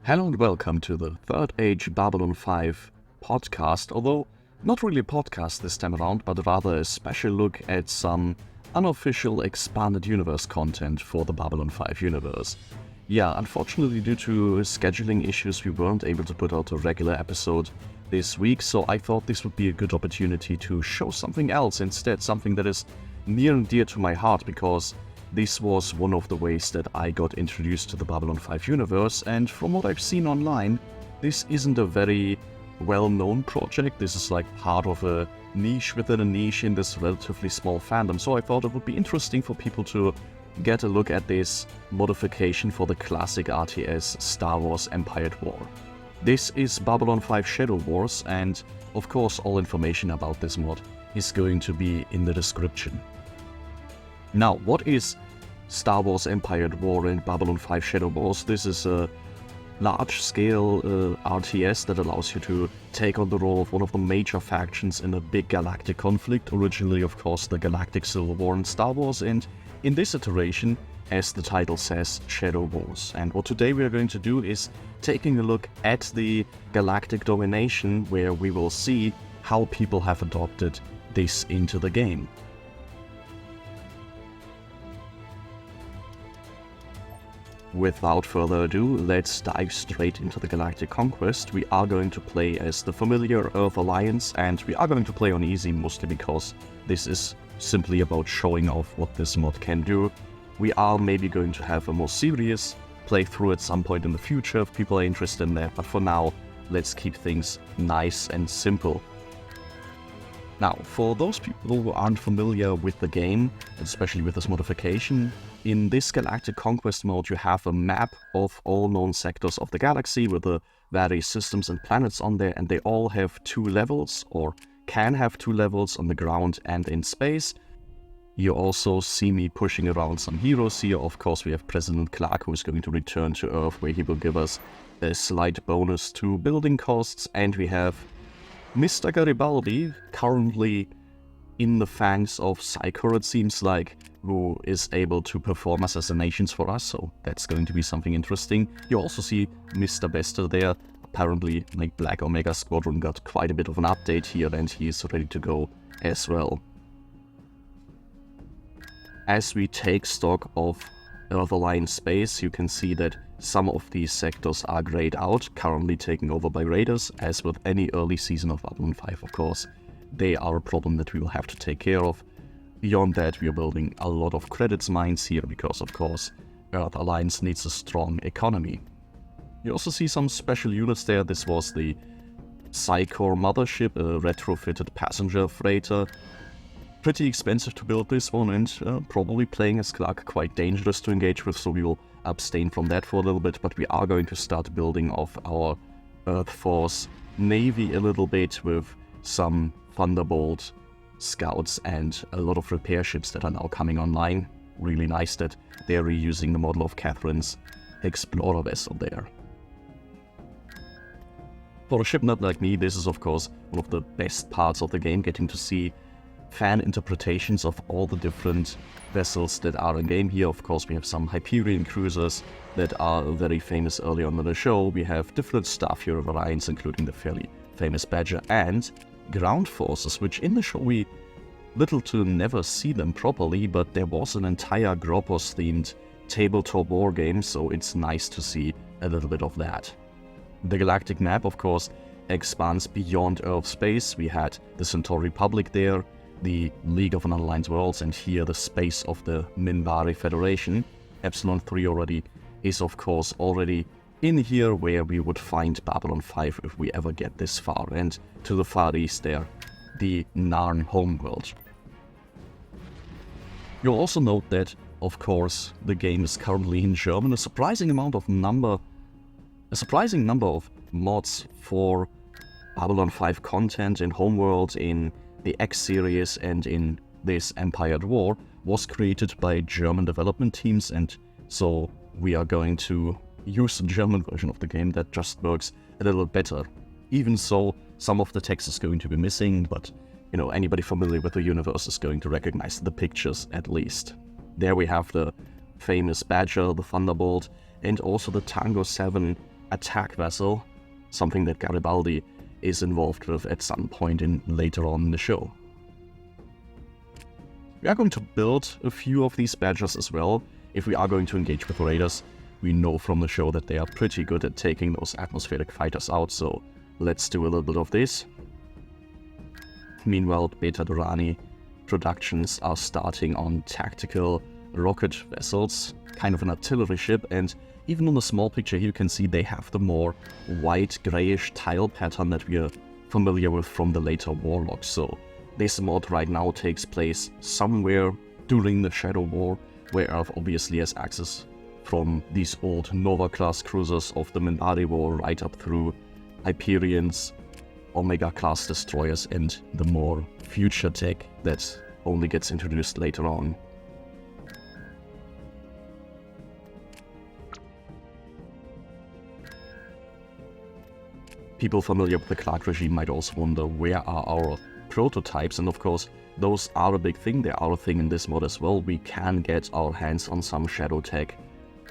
Hello and welcome to the Third Age Babylon 5 podcast, although not really a podcast this time around, but rather a special look at some unofficial expanded universe content for the Babylon 5 universe. Yeah, unfortunately due to scheduling issues we weren't able to put out a regular episode this week, so I thought this would be a good opportunity to show something else instead, something that is near and dear to my heart, because this was one of the ways that I got introduced to the Babylon 5 universe, and from what I've seen online, this isn't a very well-known project. This is like part of a niche within a niche in this relatively small fandom, so I thought it would be interesting for people to get a look at this modification for the classic RTS Star Wars Empire at War. This is Babylon 5 Shadow Wars, and of course all information about this mod is going to be in the description. Now, what is Star Wars Empire at War and Babylon 5 Shadow Wars? This is a large-scale RTS that allows you to take on the role of one of the major factions in a big galactic conflict. Originally, of course, the Galactic Civil War in Star Wars, and in this iteration, as the title says, Shadow Wars. And what today we are going to do is taking a look at the galactic domination, where we will see how people have adopted this into the game. Without further ado, let's dive straight into the Galactic Conquest. We are going to play as the familiar Earth Alliance, and we are going to play on easy mostly because this is simply about showing off what this mod can do. We are maybe going to have a more serious playthrough at some point in the future if people are interested in that, but for now, let's keep things nice and simple. Now, for those people who aren't familiar with the game, especially with this modification, in this Galactic Conquest mode you have a map of all known sectors of the galaxy with the various systems and planets on there, and they all have two levels, or can have two levels, on the ground and in space. You also see me pushing around some heroes here. Of course, we have President Clark, who is going to return to Earth, where he will give us a slight bonus to building costs, and we have Mr. Garibaldi, currently in the fangs of Psychor, it seems like, who is able to perform assassinations for us, so that's going to be something interesting. You also see Mr. Bester there. Apparently, like, Black Omega Squadron got quite a bit of an update here, and he is ready to go as well. As we take stock of Earth Alliance space, you can see that some of these sectors are grayed out, currently taken over by raiders. As with any early season of Babylon 5, of course, they are a problem that we will have to take care of. Beyond that, we are building a lot of credits mines here because, of course, Earth Alliance needs a strong economy. You also see some special units there. This was the Psychor Mothership, a retrofitted passenger freighter. Pretty expensive to build this one, and probably playing as Clark quite dangerous to engage with, so we will abstain from that for a little bit, but we are going to start building off our Earth Force Navy a little bit with some Thunderbolt scouts and a lot of repair ships that are now coming online. Really nice that they're reusing the model of Catherine's Explorer vessel there. For a ship nut like me, this is of course one of the best parts of the game, getting to see fan interpretations of all the different vessels that are in game here. Of course, we have some Hyperion cruisers that are very famous early on in the show. We have different Staff Hero variants, including the fairly famous Badger, and ground forces, which in the show we little to never see them properly, but there was an entire Gropos themed tabletop war game, so it's nice to see a little bit of that. The galactic map, of course, expands beyond Earth space. We had the Centauri Republic there, the League of Unaligned Worlds, and here the space of the Minbari Federation. Epsilon 3 already is, of course, already in here, where we would find Babylon 5 if we ever get this far, and to the far east there, the Narn homeworld. You'll also note that, of course, the game is currently in German. A surprising number of mods for Babylon 5 content in Homeworld, in the X series, and in this Empire at War was created by German development teams, and so we are going to use the German version of the game that just works a little better. Even so, some of the text is going to be missing, but you know, anybody familiar with the universe is going to recognize the pictures at least. There we have the famous Badger, the Thunderbolt, and also the Tango 7 attack vessel, something that Garibaldi is involved with at some point later on in the show. We are going to build a few of these badgers as well. If we are going to engage with raiders, we know from the show that they are pretty good at taking those atmospheric fighters out, so let's do a little bit of this. Meanwhile, Beta Durrani productions are starting on tactical rocket vessels, kind of an artillery ship, and even on the small picture here you can see they have the more white grayish tile pattern that we are familiar with from the later Warlocks. So this mod right now takes place somewhere during the Shadow War, where Earth obviously has access from these old Nova-class cruisers of the Minbari War right up through Hyperions, Omega-class destroyers, and the more future tech that only gets introduced later on. People familiar with the Clark regime might also wonder where are our prototypes, and of course those are a big thing. They are a thing in this mod as well. We can get our hands on some shadow tech,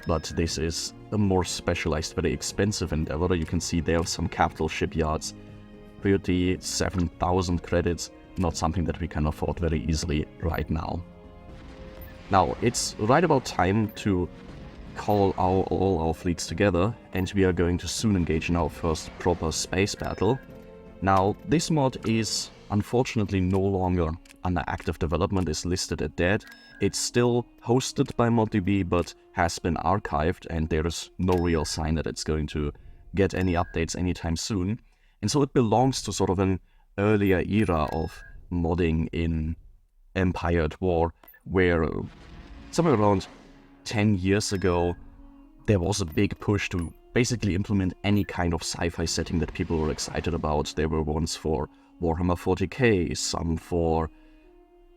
but this is a more specialized, very expensive endeavor. You can see there are some capital shipyards, 37,000 credits, not something that we can afford very easily right now. Now it's right about time to call all our fleets together, and we are going to soon engage in our first proper space battle. Now this mod is unfortunately no longer under active development, is listed as dead. It's still hosted by ModDB but has been archived, and there is no real sign that it's going to get any updates anytime soon. And so it belongs to sort of an earlier era of modding in Empire at War, where somewhere around 10 years ago there was a big push to basically implement any kind of sci-fi setting that people were excited about. There were ones for Warhammer 40k, some for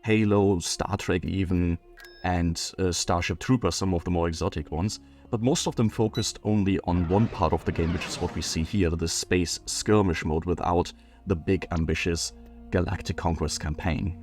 Halo, Star Trek even, and Starship Troopers, some of the more exotic ones. But most of them focused only on one part of the game, which is what we see here, the space skirmish mode, without the big ambitious Galactic conquest campaign.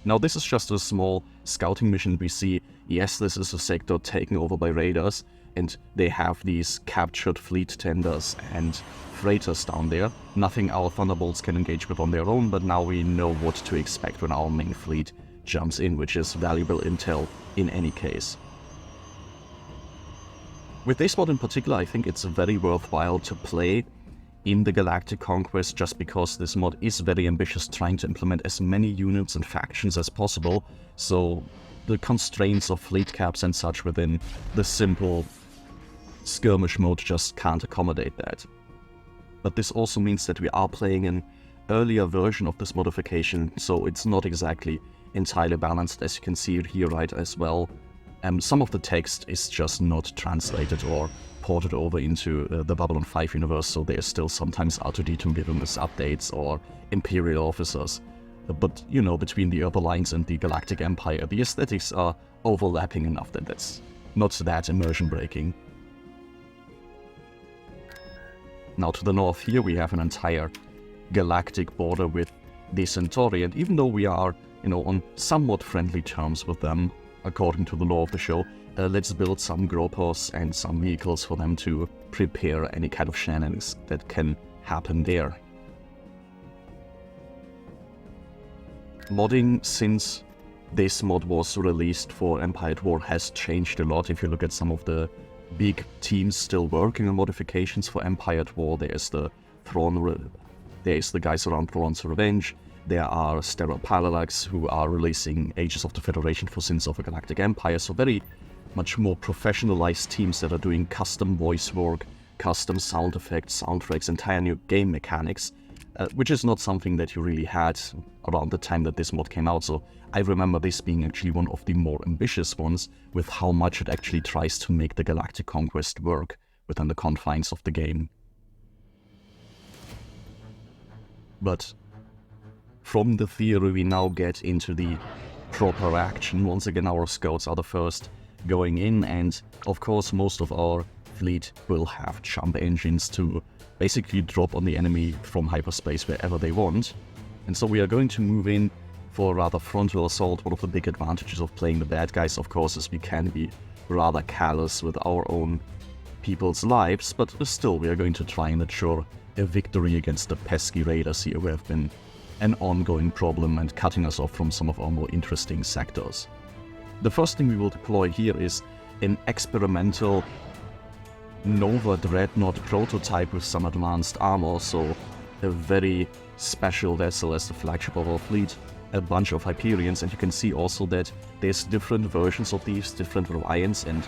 Now this is just a small scouting mission we see. Yes, this is a sector taken over by raiders, and they have these captured fleet tenders and freighters down there. Nothing our Thunderbolts can engage with on their own, but now we know what to expect when our main fleet jumps in, which is valuable intel in any case. With this mod in particular, I think it's very worthwhile to play in the Galactic Conquest, just because this mod is very ambitious, trying to implement as many units and factions as possible, so the constraints of fleet caps and such within the simple skirmish mode just can't accommodate that. But this also means that we are playing an earlier version of this modification, so it's not exactly entirely balanced, as you can see here right as well. Some of the text is just not translated or ported over into the Babylon 5 universe, so there's still sometimes R2-D2 giving us updates or Imperial officers. But, you know, between the Upper Lines and the Galactic Empire, the aesthetics are overlapping enough that that's not that immersion breaking. Now to the north here we have an entire galactic border with the Centauri, and even though we are, you know, on somewhat friendly terms with them, according to the law of the show, let's build some Gropos and some vehicles for them to prepare any kind of shenanigans that can happen there. Modding since this mod was released for Empire at War has changed a lot. If you look at some of the big teams still working on modifications for Empire at War, there's the guys around Thrawn's Revenge. There are Sterile Parallax, who are releasing Ages of the Federation for Sins of a Galactic Empire, so very much more professionalized teams that are doing custom voice work, custom sound effects, soundtracks, entire new game mechanics, which is not something that you really had around the time that this mod came out. So I remember this being actually one of the more ambitious ones, with how much it actually tries to make the Galactic Conquest work within the confines of the game. But from the theory we now get into the proper action. Once again, our scouts are the first going in, and of course most of our fleet will have jump engines to basically drop on the enemy from hyperspace wherever they want. And so we are going to move in for a rather frontal assault. One of the big advantages of playing the bad guys, of course, is we can be rather callous with our own people's lives, but still we are going to try and ensure a victory against the pesky raiders here who have been an ongoing problem and cutting us off from some of our more interesting sectors. The first thing we will deploy here is an experimental Nova Dreadnought prototype with some advanced armor, so a very special vessel as the flagship of our fleet, a bunch of Hyperions, and you can see also that there's different versions of these, different variants, and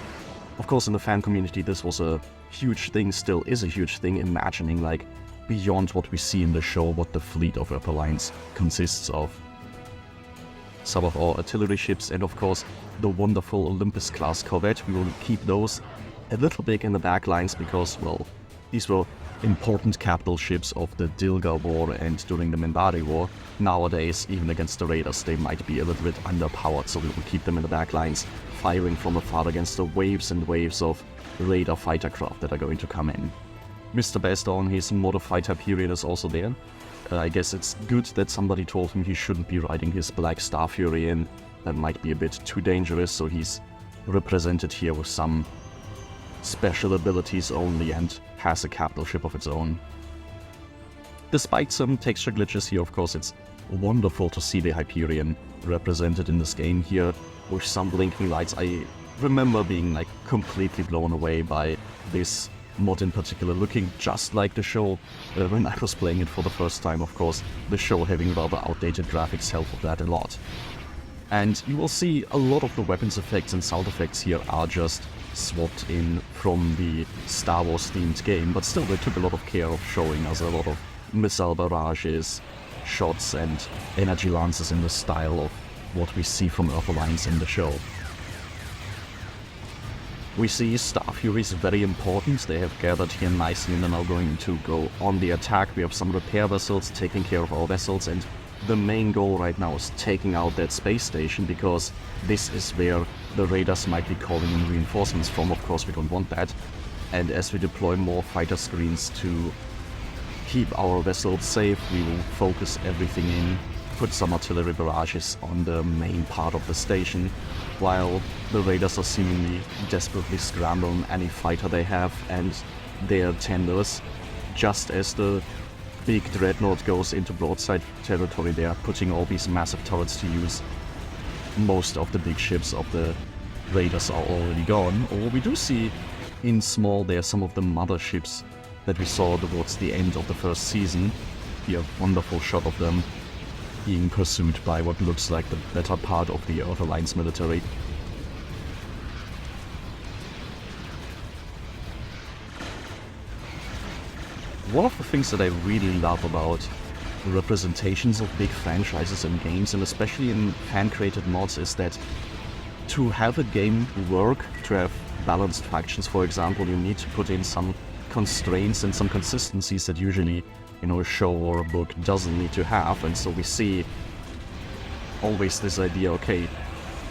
of course in the fan community this was a huge thing, still is a huge thing, imagining like beyond what we see in the show what the fleet of Earth Alliance consists of. Some of our artillery ships, and of course the wonderful Olympus class corvette, we will keep those a little big in the back lines because, well, these were important capital ships of the Dilgar War and during the Minbari War. Nowadays, even against the raiders, they might be a little bit underpowered, so we will keep them in the back lines, firing from afar against the waves and waves of raider fighter craft that are going to come in. Mr. Best on his modified Hyperion is also there. I guess it's good that somebody told him he shouldn't be riding his Black Star Fury in. That might be a bit too dangerous, so he's represented here with some special abilities only and has a capital ship of its own. Despite some texture glitches here, of course, it's wonderful to see the Hyperion represented in this game here with some blinking lights. I remember being like completely blown away by this mod in particular, looking just like the show when I was playing it for the first time. Of course, the show having rather outdated graphics helped with that a lot. And you will see a lot of the weapons effects and sound effects here are just swapped in from the Star Wars themed game, but still they took a lot of care of showing us a lot of missile barrages, shots and energy lances in the style of what we see from Earth Alliance in the show. We see Star Furies very important. They have gathered here nicely and are now going to go on the attack. We have some repair vessels taking care of our vessels, and the main goal right now is taking out that space station, because this is where the raiders might be calling in reinforcements from. Of course, we don't want that. And as we deploy more fighter screens to keep our vessels safe, we will focus everything in, put some artillery barrages on the main part of the station, while the raiders are seemingly desperately scrambling any fighter they have and their tenders. Just as the big Dreadnought goes into broadside territory, they are putting all these massive turrets to use. Most of the big ships of the raiders are already gone, or we do see in small there some of the motherships that we saw towards the end of the first season. Here, a wonderful shot of them being pursued by what looks like the better part of the Earth Alliance military. One of the things that I really love about representations of big franchises in games, and especially in fan-created mods, is that to have a game work, to have balanced factions, for example, you need to put in some constraints and some consistencies that usually, you know, a show or a book doesn't need to have. And so we see always this idea, okay,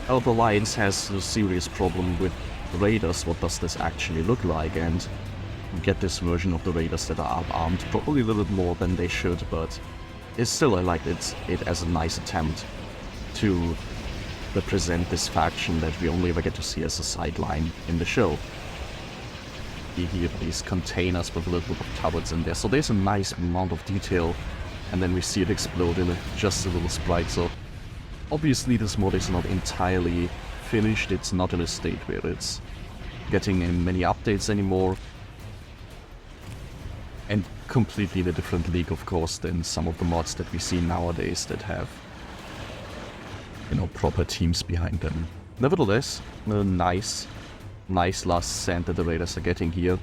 Earth Alliance has a serious problem with raiders, what does this actually look like? And we get this version of the raiders that are up-armed, probably a little bit more than they should, but it's still, I like it as a nice attempt to represent this faction that we only ever get to see as a sideline in the show. Here these containers with a little bit of turrets in there, so there's a nice amount of detail, and then we see it explode in just a little sprite. So obviously this mod is not entirely finished, it's not in a state where it's getting in many updates anymore, and completely in a different league, of course, than some of the mods that we see nowadays that have, you know, proper teams behind them. Nevertheless, a nice last cent that the raiders are getting here.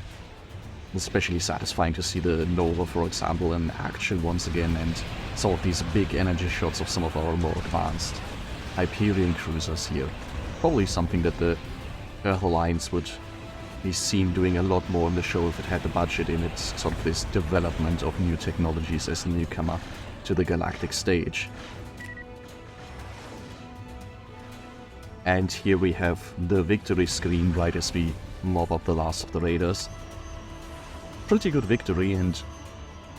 Especially satisfying to see the Nova, for example, in action once again, and some of these big energy shots of some of our more advanced Hyperion cruisers here. Probably something that the Earth Alliance would be seen doing a lot more in the show if it had the budget in it, sort of this development of new technologies as a newcomer to the Galactic stage. And here we have the victory screen right as we mob up the last of the raiders. Pretty good victory, and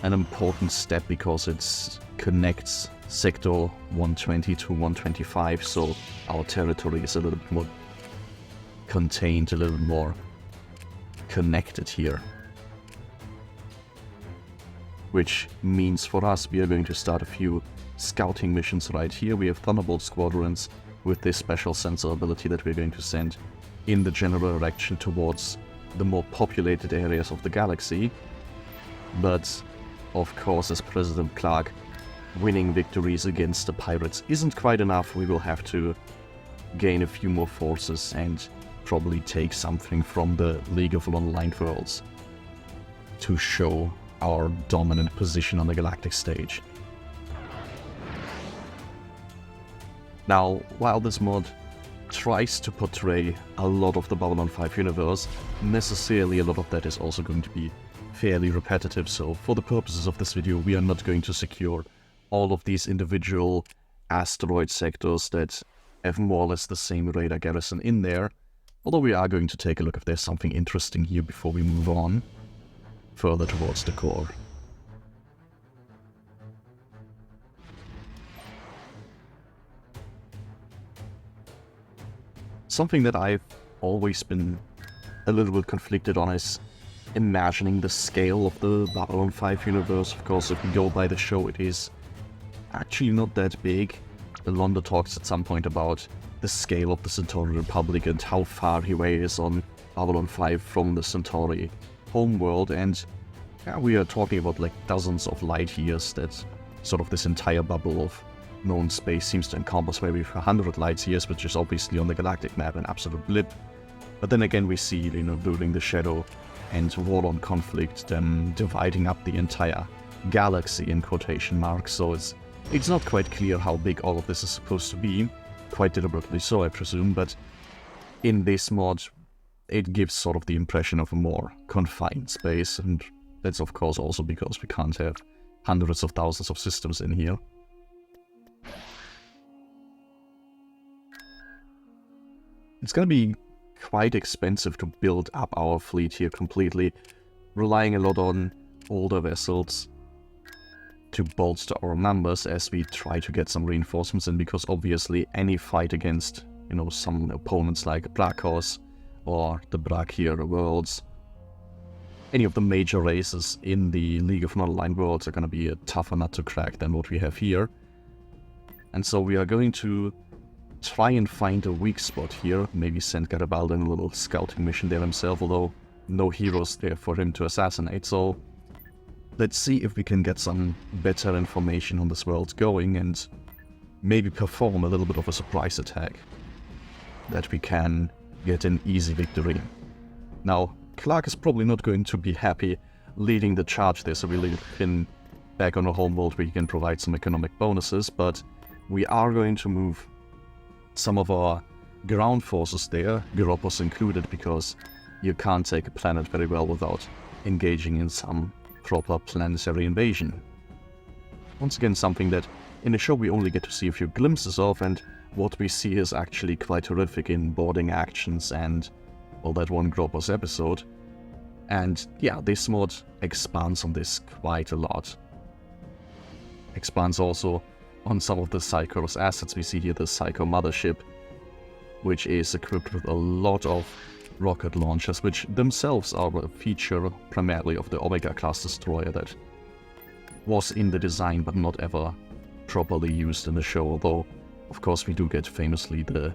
an important step because it connects sector 120 to 125, so our territory is a little bit more contained, a little more connected here. Which means for us, we are going to start a few scouting missions right here. We have Thunderbolt squadrons with this special sensor ability that we're going to send in the general direction towards the more populated areas of the galaxy. But, of course, as President Clark, winning victories against the pirates isn't quite enough. We will have to gain a few more forces and probably take something from the League of Online Worlds to show our dominant position on the galactic stage. Now, while this mod tries to portray a lot of the Babylon 5 universe, necessarily a lot of that is also going to be fairly repetitive, so for the purposes of this video we are not going to secure all of these individual asteroid sectors that have more or less the same radar garrison in there, although we are going to take a look if there's something interesting here before we move on further towards the core. Something that I've always been a little bit conflicted on is imagining the scale of the Babylon 5 universe. Of course, if we go by the show, it is actually not that big. Londo talks at some point about the scale of the Centauri Republic and how far away is on Babylon 5 from the Centauri homeworld, and yeah, we are talking about like dozens of light years that sort of this entire bubble of known space seems to encompass, maybe 100 light years, which is obviously on the galactic map an absolute blip. But then again we see, during the Shadow and War on Conflict, them dividing up the entire galaxy in quotation marks, so it's not quite clear how big all of this is supposed to be, quite deliberately so I presume, but in this mod it gives sort of the impression of a more confined space, and that's of course also because we can't have hundreds of thousands of systems in here. It's gonna be quite expensive to build up our fleet here completely, relying a lot on older vessels to bolster our numbers as we try to get some reinforcements in, because obviously any fight against, some opponents like Brakos or the Brakiri worlds, any of the major races in the League of Non-Aligned Worlds are going to be a tougher nut to crack than what we have here. And so we are going to try and find a weak spot here, maybe send Garibaldi in a little scouting mission there himself, although no heroes there for him to assassinate, so let's see if we can get some better information on this world going and maybe perform a little bit of a surprise attack that we can get an easy victory. Now, Clark is probably not going to be happy leading the charge there, so we leave him back on a homeworld where he can provide some economic bonuses, but we are going to move some of our ground forces there, Garopos included, because you can't take a planet very well without engaging in some proper planetary invasion. Once again, something that in the show we only get to see a few glimpses of, and what we see is actually quite horrific in boarding actions and, well, that one Gropos episode. And yeah, this mod expands on this quite a lot. Expands also on some of the Psycho's assets. We see here the Psycho mothership, which is equipped with a lot of rocket launchers, which themselves are a feature primarily of the Omega-class destroyer that was in the design but not ever properly used in the show, although of course we do get famously the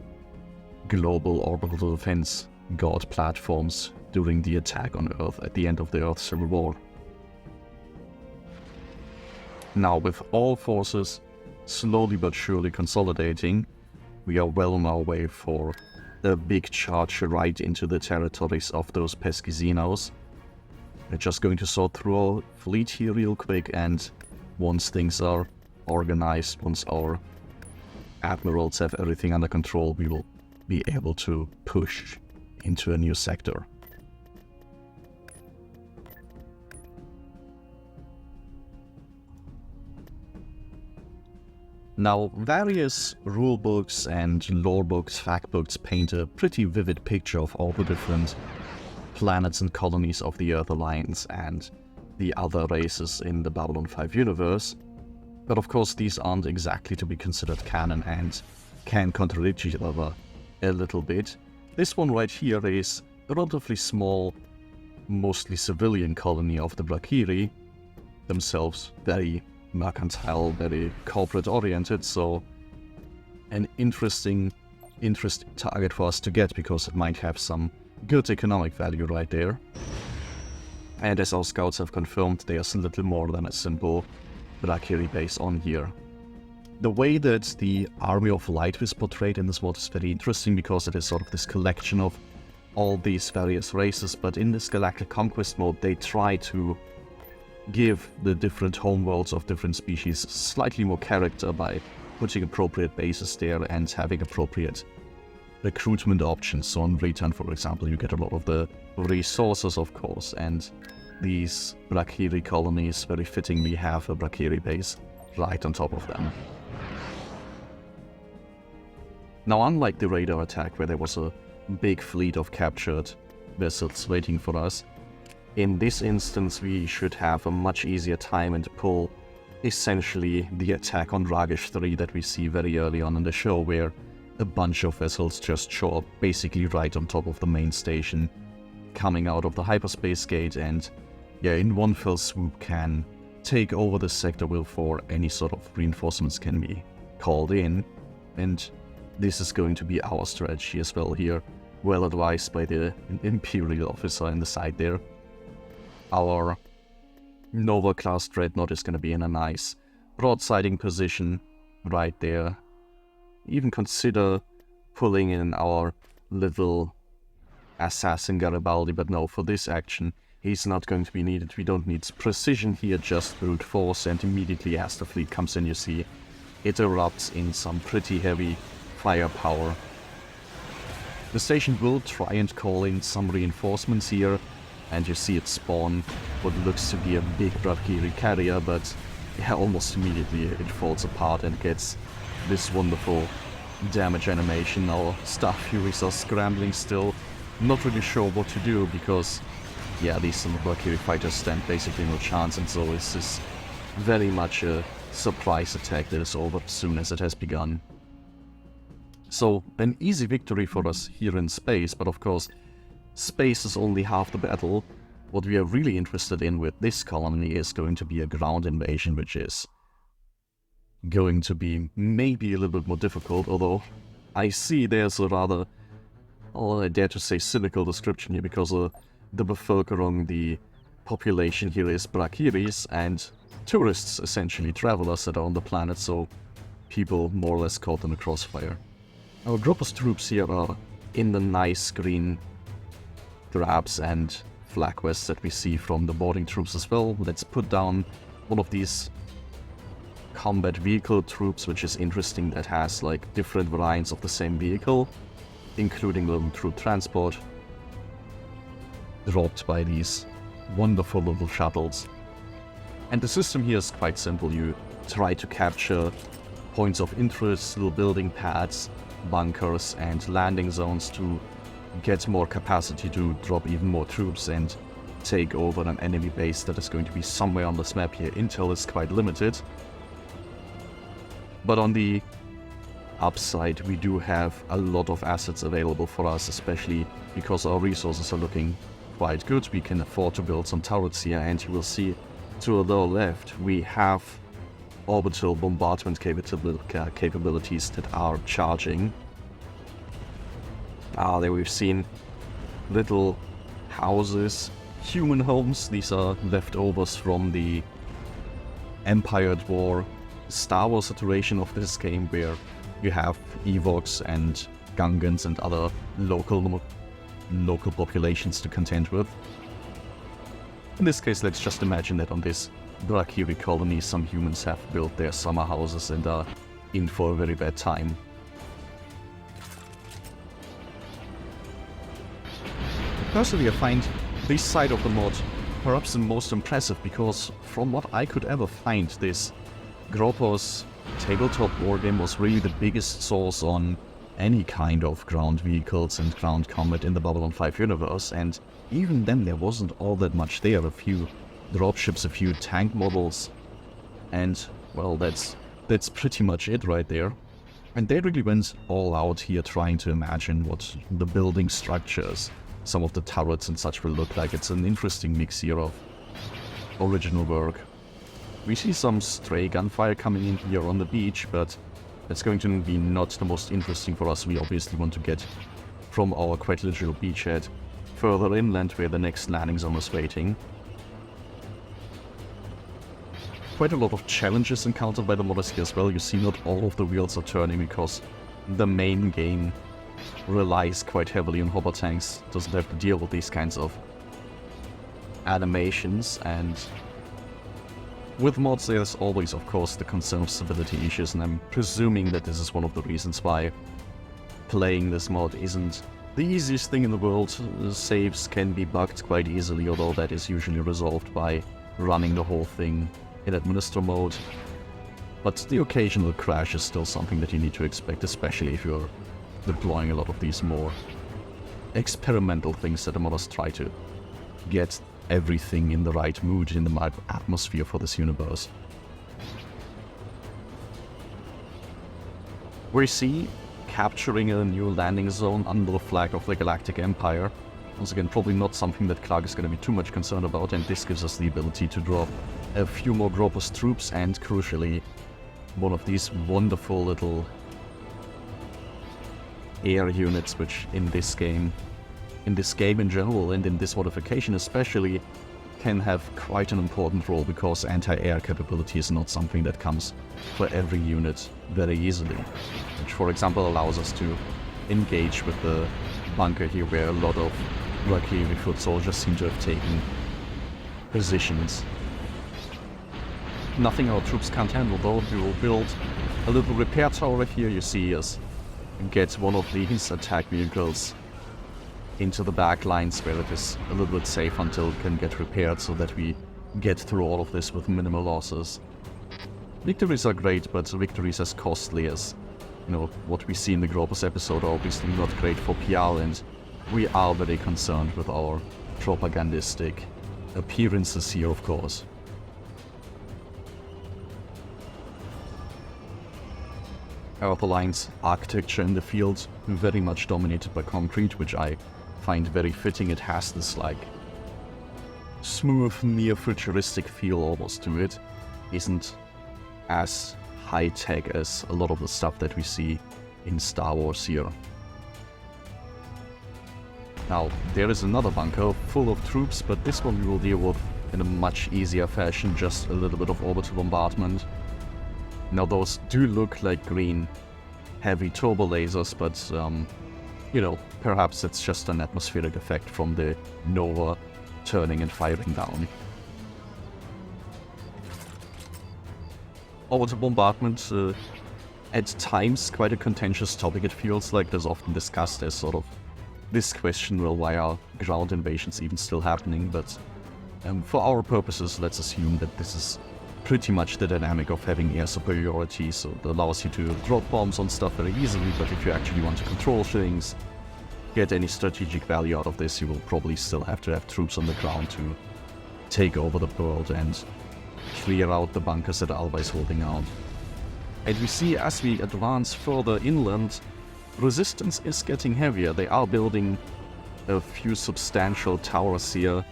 global orbital defense god platforms during the attack on Earth at the end of the Earth Civil War. Now, with all forces slowly but surely consolidating, we are well on our way for a big charge right into the territories of those pesky Xenos. We're just going to sort through our fleet here real quick, and once things are organized, once our admirals have everything under control, we will be able to push into a new sector. Now, various rulebooks and lore books, fact books paint a pretty vivid picture of all the different planets and colonies of the Earth Alliance and the other races in the Babylon 5 universe. But of course these aren't exactly to be considered canon and can contradict each other a little bit. This one right here is a relatively small, mostly civilian colony of the Brakiri, themselves very mercantile, very corporate oriented, so an interesting target for us to get, because it might have some good economic value right there. And as our scouts have confirmed, there's a little more than a simple Brakiri base on here. The way that the Army of Light is portrayed in this mod is very interesting, because it is sort of this collection of all these various races, but in this Galactic Conquest mode they try to give the different homeworlds of different species slightly more character by putting appropriate bases there and having appropriate recruitment options. So on Return, for example, you get a lot of the resources, of course, and these Brakiri colonies very fittingly have a Brakiri base right on top of them. Now, unlike the radar attack, where there was a big fleet of captured vessels waiting for us, in this instance we should have a much easier time and pull essentially the attack on Ragish 3 that we see very early on in the show, where a bunch of vessels just show up basically right on top of the main station, coming out of the hyperspace gate, and yeah, in one fell swoop can take over the sector before any sort of reinforcements can be called in. And this is going to be our strategy as well here, well advised by the Imperial officer in the side there. Our Nova class Dreadnought is going to be in a nice broadsiding position right there. Even consider pulling in our little assassin Garibaldi, but no, for this action he's not going to be needed. We don't need precision here, just brute force, and immediately as the fleet comes in, you see it erupts in some pretty heavy firepower. The station will try and call in some reinforcements here, and you see it spawn what looks to be a big Brakiri carrier, but yeah, almost immediately it falls apart and gets this wonderful damage animation. Our Star Furies are scrambling still, not really sure what to do, because yeah, these Brakiri fighters stand basically no chance, and so this is very much a surprise attack that is over as soon as it has begun. So an easy victory for us here in space, but of course space is only half the battle. What we are really interested in with this colony is going to be a ground invasion, which is going to be maybe a little bit more difficult, although I see there's a rather, I dare to say, cynical description here, because the Bevölkerung, the population here, is Brakiris and tourists, essentially travelers that are on the planet, so people more or less caught in the crossfire. Our Gropos troops here are in the nice green drabs and flag vests that we see from the boarding troops as well. Let's put down one of these combat vehicle troops, which is interesting, that has like different variants of the same vehicle, including little troop transport dropped by these wonderful little shuttles. And the system here is quite simple. You try to capture points of interest, little building pads, bunkers and landing zones to get more capacity to drop even more troops and take over an enemy base that is going to be somewhere on this map here. Intel is quite limited, but on the upside we do have a lot of assets available for us, especially because our resources are looking quite good. We can afford to build some turrets here, and you will see to the lower left we have orbital bombardment capabilities that are charging. There we've seen little houses, human homes. These are leftovers from the Empire at War Star Wars iteration of this game, where you have Evox and Gungans and other local populations to contend with. In this case, let's just imagine that on this Brakiri colony some humans have built their summer houses and are in for a very bad time. Personally, I find this side of the mod perhaps the most impressive, because from what I could ever find, this Gropos tabletop wargame was really the biggest source on any kind of ground vehicles and ground combat in the Babylon 5 universe, and even then there wasn't all that much there. A few dropships, a few tank models, and well, that's pretty much it right there. And they really went all out here trying to imagine what the building structures, some of the turrets and such will look like. It's an interesting mix here of original work. We see some stray gunfire coming in here on the beach, but that's going to be not the most interesting for us. We obviously want to get from our quite literal beachhead further inland where the next landing zone is waiting. Quite a lot of challenges encountered by the modders here as well. You see not all of the wheels are turning because the main game relies quite heavily on hopper tanks. Doesn't have to deal with these kinds of animations, and with mods there's always of course the concern of stability issues, and I'm presuming that this is one of the reasons why playing this mod isn't the easiest thing in the world. Saves can be bugged quite easily, although that is usually resolved by running the whole thing in administer mode. But the occasional crash is still something that you need to expect, especially if you're deploying a lot of these more experimental things that the modders try to get everything in the right mood, in the right atmosphere for this universe. We see capturing a new landing zone under the flag of the Galactic Empire. Once again, probably not something that Clark is going to be too much concerned about, and this gives us the ability to drop a few more Gropus troops and, crucially, one of these wonderful little air units, which in this game in general, and in this modification especially, can have quite an important role, because anti-air capability is not something that comes for every unit very easily, which for example allows us to engage with the bunker here where a lot of Brakiri foot soldiers seem to have taken positions. Nothing our troops can't handle though. We will build a little repair tower here. You see us get one of these attack vehicles into the back lines where it is a little bit safe until it can get repaired, so that we get through all of this with minimal losses. Victories are great, but victories as costly as, you know, what we see in the Gropus episode are obviously not great for PR, and we are very concerned with our propagandistic appearances here, of course. Earth Alliance architecture in the field very much dominated by concrete, which I find very fitting. It has this like smooth, near futuristic feel almost to it. Isn't as high-tech as a lot of the stuff that we see in Star Wars here. Now, there is another bunker full of troops, but this one we will deal with in a much easier fashion, just a little bit of orbital bombardment. Now, those do look like green heavy turbo lasers, but you know, perhaps it's just an atmospheric effect from the Nova turning and firing down. Orbital bombardment, at times quite a contentious topic. It feels like there's often discussed as sort of this question, well, why are ground invasions even still happening? But for our purposes, let's assume that this is pretty much the dynamic of having air superiority, so it allows you to drop bombs on stuff very easily, but if you actually want to control things, get any strategic value out of this, you will probably still have to have troops on the ground to take over the world and clear out the bunkers that Alba is holding out. And we see as we advance further inland, resistance is getting heavier. They are building a few substantial towers here,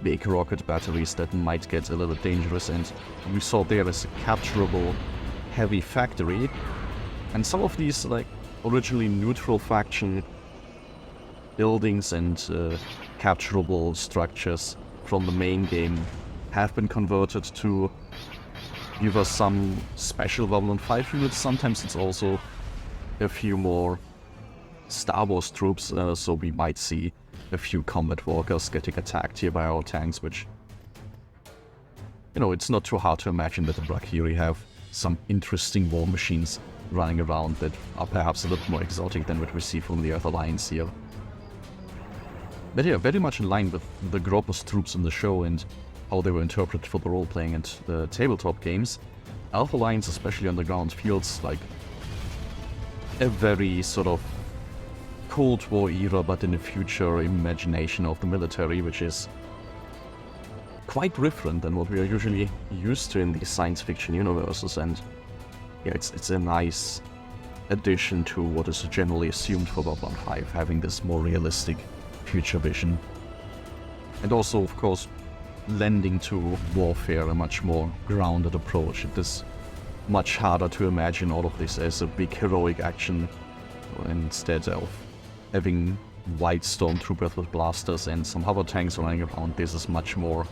big rocket batteries that might get a little dangerous, and we saw there is a capturable heavy factory, and some of these like originally neutral faction buildings and capturable structures from the main game have been converted to give us some special Babylon 5 units. Sometimes it's also a few more Star Wars troops, so we might see a few combat walkers getting attacked here by our tanks, which, you know, it's not too hard to imagine that the Brakiri have some interesting war machines running around that are perhaps a little more exotic than what we see from the Earth Alliance here. But yeah, very much in line with the Gropus troops in the show and how they were interpreted for the role-playing and the tabletop games, Alpha Alliance, especially on the ground, feels like a very sort of Cold War era, but in the future imagination of the military, which is quite different than what we are usually used to in these science fiction universes. And yeah, it's a nice addition to what is generally assumed for Babylon 5, having this more realistic future vision. And also, of course, lending to warfare a much more grounded approach. It is much harder to imagine all of this as a big heroic action instead of having white stormtroopers with blasters and some hover tanks running around. This is much more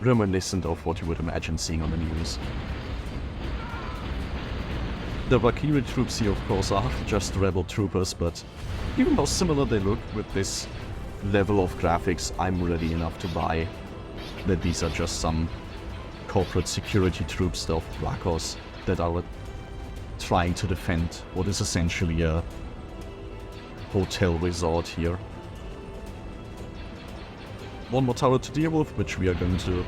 reminiscent of what you would imagine seeing on the news. The Brakiri troops here, of course, are just rebel troopers, but given how similar they look with this level of graphics, I'm ready enough to buy that these are just some corporate security troops of Ragish that are trying to defend what is essentially a hotel resort here. One more tower to deal with, which we are going to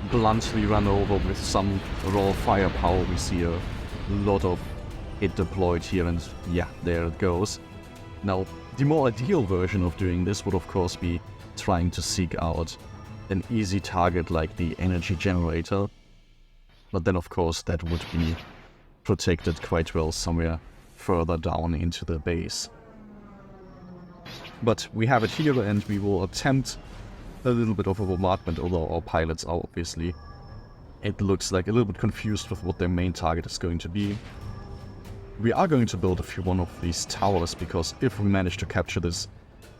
bluntly run over with some raw firepower. We see a lot of it deployed here, and yeah, there it goes. Now, the more ideal version of doing this would of course be trying to seek out an easy target like the energy generator, but then of course that would be protected quite well somewhere further down into the base. But we have it here, and we will attempt a little bit of a bombardment, although our pilots are obviously, it looks like, a little bit confused with what their main target is going to be. We are going to build one of these towers, because if we manage to capture this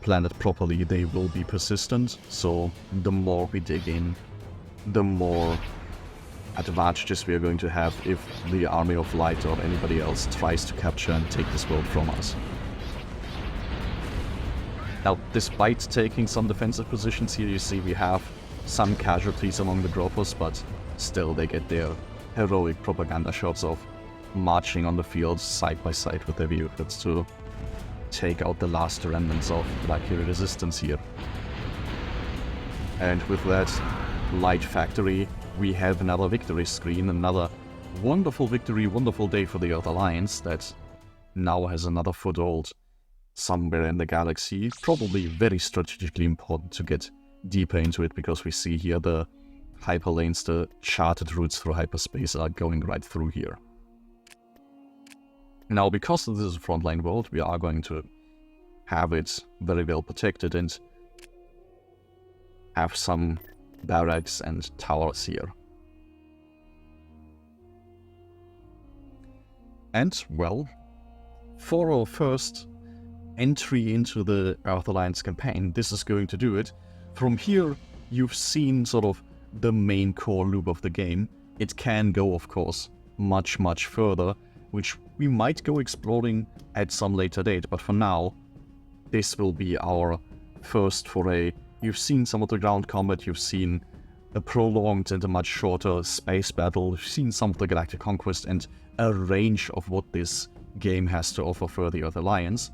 planet properly, they will be persistent, so the more we dig in, the more advantages we are going to have if the Army of Light or anybody else tries to capture and take this world from us. Now, despite taking some defensive positions here, you see we have some casualties among the droppers, but still they get their heroic propaganda shots of marching on the field side by side with their vehicles to take out the last remnants of Brakiri resistance here. And with that light factory, we have another victory screen, another wonderful victory, wonderful day for the Earth Alliance that now has another foothold somewhere in the galaxy. Probably very strategically important to get deeper into it, because we see here the hyperlanes, the charted routes through hyperspace are going right through here. Now, because this is a frontline world, we are going to have it very well protected and have some barracks and towers here. And, well, for our first entry into the Earth Alliance campaign, this is going to do it. From here, you've seen sort of the main core loop of the game. It can go, of course, much, much further, which we might go exploring at some later date, but for now, this will be our first foray. You've seen some of the ground combat, you've seen a prolonged and a much shorter space battle, you've seen some of the Galactic conquest and a range of what this game has to offer for the Earth Alliance.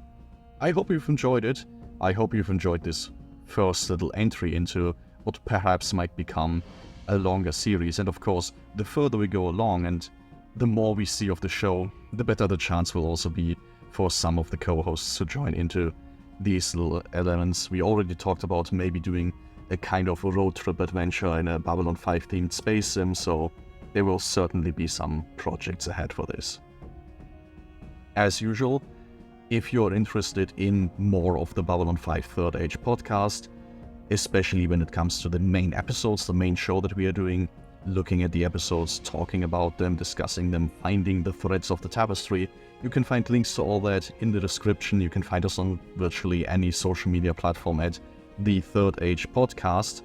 I hope you've enjoyed it. I hope you've enjoyed this first little entry into what perhaps might become a longer series, and of course, the further we go along and the more we see of the show, the better the chance will also be for some of the co-hosts to join into these little elements. We already talked about maybe doing a kind of a road trip adventure in a Babylon 5 themed space sim, so there will certainly be some projects ahead for this. As usual, if you're interested in more of the Babylon 5 Third Age podcast, especially when it comes to the main episodes, the main show that we are doing, looking at the episodes, talking about them, discussing them, finding the threads of the tapestry, you can find links to all that in the description. You can find us on virtually any social media platform at the Third Age Podcast,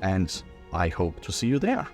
and I hope to see you there.